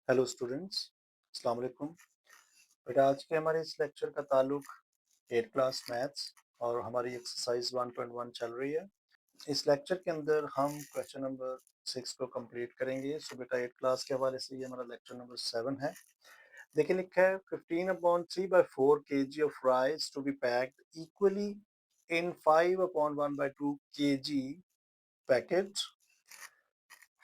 Hello students, अस्सलाम वालेकुम। बेटा आज के हमारे इस लेक्चर का ताल्लुक 8th क्लास मैथ्स और हमारी एक्सरसाइज 1.1 चल रही है। इस लेक्चर के अंदर हम क्वेश्चन नंबर 6 को कंप्लीट करेंगे। सो बेटा 8th क्लास के हवाले से ये हमारा लेक्चर नंबर 7 है। देखिए लिखा है 15/3/4 kg of rice to be packed equally in 5/1/2 kg packet.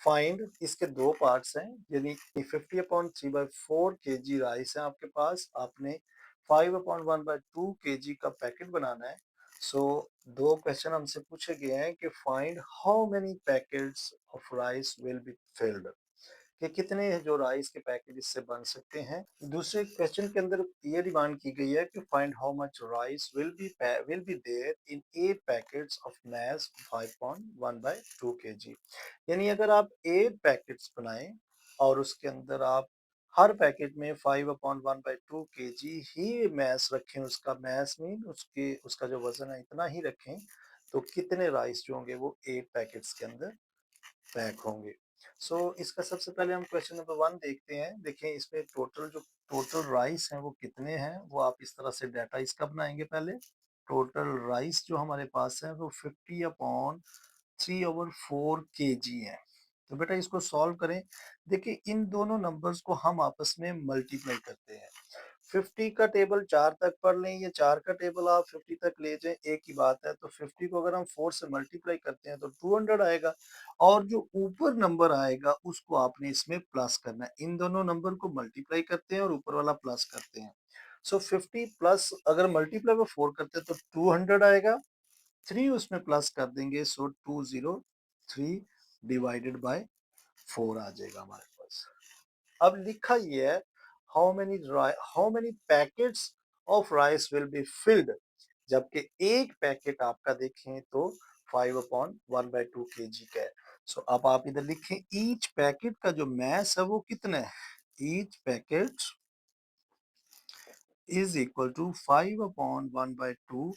Find इसके दो पार्ट्स हैं, यानी 50/3/4 kg राइस है आपके पास, आपने 5/1/2 kg का पैकेट बनाना है। सो दो क्वेश्चन हमसे पूछे गए हैं कि find how many packets of rice will be filled, कि कितने जो राइस के पैकेट इससे बन सकते हैं। दूसरे क्वेश्चन के अंदर ये डिमांड की गई है कि find how much rice will be there in 8 packets of mass 5/1/2 kg। यानी अगर आप 8 पैकेट्स बनाएं और उसके अंदर आप हर पैकेट में 5/1/2 kg ही मैस रखें, उसका मैस मीन उसका जो वजन है इतना ही रखें, तो कितने राइस जो होंगे वो 8 पैकेट्स के अंदर पैक होंगे। इसका सबसे पहले हम क्वेश्चन नंबर 1 देखते हैं। देखिए इसमें टोटल राइस हैं वो कितने हैं, वो आप इस तरह से डाटा इसका बनाएंगे। पहले टोटल राइस जो हमारे पास है वो 50/3/4 kg है। तो बेटा इसको सॉल्व करें। देखिए इन दोनों नंबर्स को हम आपस में मल्टीप्लाई करते हैं। 50 का टेबल 4 तक पढ़ लें, ये 4 का टेबल आप 50 तक ले जाएं, एक ही बात है। तो 50 को अगर हम 4 से मल्टीप्लाई करते हैं तो 200 आएगा, और जो ऊपर नंबर आएगा उसको आपने इसमें प्लस करना है। इन दोनों नंबर को मल्टीप्लाई करते हैं और ऊपर वाला प्लस करते हैं। 50 प्लस अगर मल्टीप्लाई में 4 करते हैं तो 200 आएगा, 3 उसमें प्लस कर देंगे, सो 203 डिवाइडेड बाय 4 आ जाएगा हमारे पास। अब लिखा ये है how many packets of rice will be filled, जबकि एक पैकेट आपका देखें तो 5/1/2 kg का है। अब आप इधर लिखें ईच पैकेट का जो मैस है वो कितना है। Each packet is equal to 5/1/2।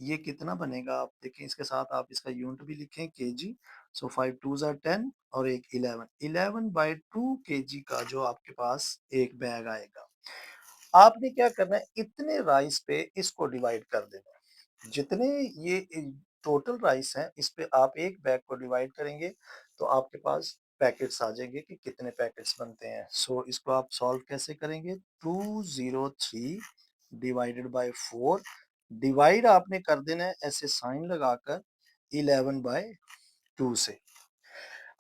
ये कितना बनेगा, आप देखें इसके साथ आप इसका यूनिट भी लिखें केजी। 5 2 ज़ा 10 और एक 11/2 kg का जो आपके पास एक बैग आएगा। आपने क्या करना है, इतने राइस पे इसको डिवाइड कर देना है। जितने ये टोटल राइस है इस पे आप एक बैग को डिवाइड करेंगे तो आपके पास पैकेट्स आ जाएंगे कि कितने पैकेट्स बनते हैं। इसको आप सॉल्व कैसे करेंगे, 203 डिवाइडेड बाय 4, डिवाइड आपने कर देना है ऐसे साइन लगाकर 11/2 से।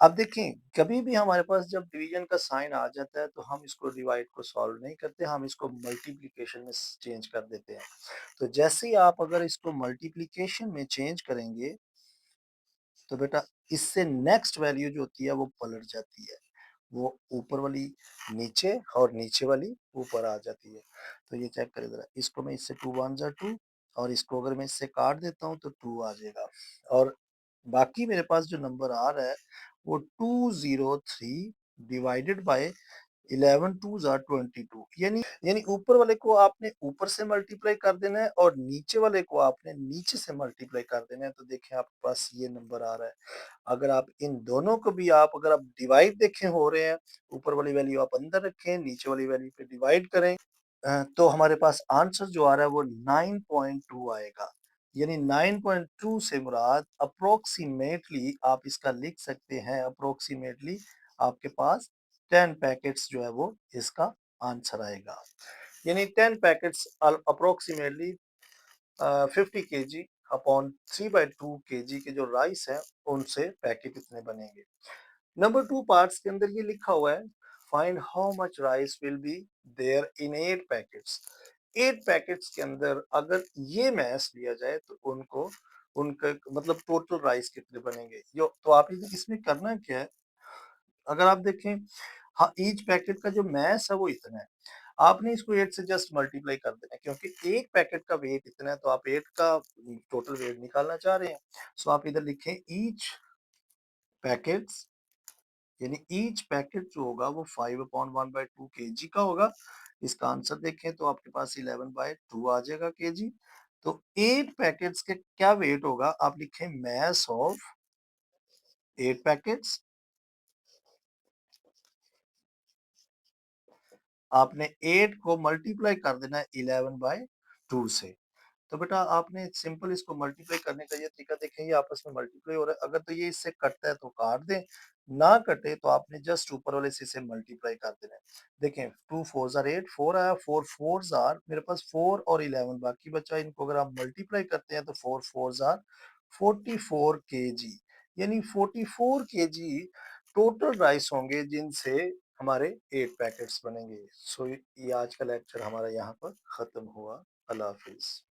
अब देखें कभी भी हमारे पास जब डिवीजन का साइन आ जाता है तो हम इसको डिवाइड को सॉल्व नहीं करते, हम इसको मल्टीप्लिकेशन में चेंज कर देते हैं। तो जैसे ही आप अगर इसको मल्टीप्लिकेशन में चेंज करेंगे तो बेटा इससे नेक्स्ट वैल्यू जो होती है वो पलट जाती है, वो ऊपर वाली नीचे और नीचे वाली ऊपर आ जाती है। तो ये चेक करें जरा, इसको मैं इससे 2 1 ज़ा 2 और इसको अगर मैं इससे काट देता हूँ तो 2 आ जाएगा, और बाकी मेरे पास जो नंबर आ रहा है वो 203 डिवाइडेड बाय 11 2 ज़ा 22। यानी ऊपर वाले को आपने ऊपर से मल्टीप्लाई कर देना है और नीचे वाले को आपने नीचे से मल्टीप्लाई कर देना है। तो देखें आपके पास ये नंबर आ रहा है। अगर आप इन दोनों को भी अगर आप डिवाइड देखें हो रहे हैं, ऊपर वाली वैल्यू आप अंदर रखें, नीचे वाली वैल्यू पे डिवाइड करें, तो हमारे पास आंसर जो आ रहा है वो 9.2 आएगा। यानी 9.2 से मुराद अप्रोक्सीमेटली आप इसका लिख सकते हैं, अप्रोक्सीमेटली आपके पास 10 पैकेट्स जो है वो इसका आंसर आएगा। यानी 10 packets approximately 50 kg upon 3/2 kg के जो राइस है उनसे पैकेट इतने बनेंगे। नंबर 2 पार्ट्स के अंदर ये लिखा हुआ है find how much rice will be there in 8 packets. 8 packets के अंदर अगर ये मैस लिया जाए तो उनका मतलब टोटल राइस कितने बनेंगे। जो तो आप इसमें करना क्या है, अगर आप देखें हाँ ईच पैकेट का जो मैस है वो इतना है, आपने इसको 8 से जस्ट मल्टीप्लाई कर देना है, क्योंकि एक पैकेट का वेट इतना है तो आप 8 का टोटल वेट निकालना चाह रहे हैं। आप इधर लिखें ईच पैकेट्स, यानी ईच पैकेट जो होगा वो 5/1/2 kg का होगा। इसका आंसर देखें तो आपके पास 11/2 आ जाएगा kg। तो 8 पैकेट्स के क्या वेट होगा, आप लिखें मैस ऑफ 8 पैकेट्स आपने 8 को मल्टीप्लाई कर देना है 11/2 से। तो बेटा आपने सिंपल इसको मल्टीप्लाई करने का ये तरीका देखें, ये आपस में मल्टीप्लाई हो रहा है। अगर तो ये इससे कटता है तो काट दें, ना कटे तो आपने जस्ट ऊपर वाले से इसे मल्टीप्लाई कर देना है। देखें 2 4s आर 8, 4 आया, 4 4s आर मेरे पास 4 और 11 बाकी बचा। इनको अगर आप मल्टीप्लाई करते हैं तो 4 4s आर 44 केजी, यानी 44 केजी टोटल राइस होंगे जिनसे हमारे 8 पैकेट्स बनेंगे। सो ये आज का लेक्चर हमारा यहाँ पर खत्म हुआ। अल्लाह हाफ़िज़।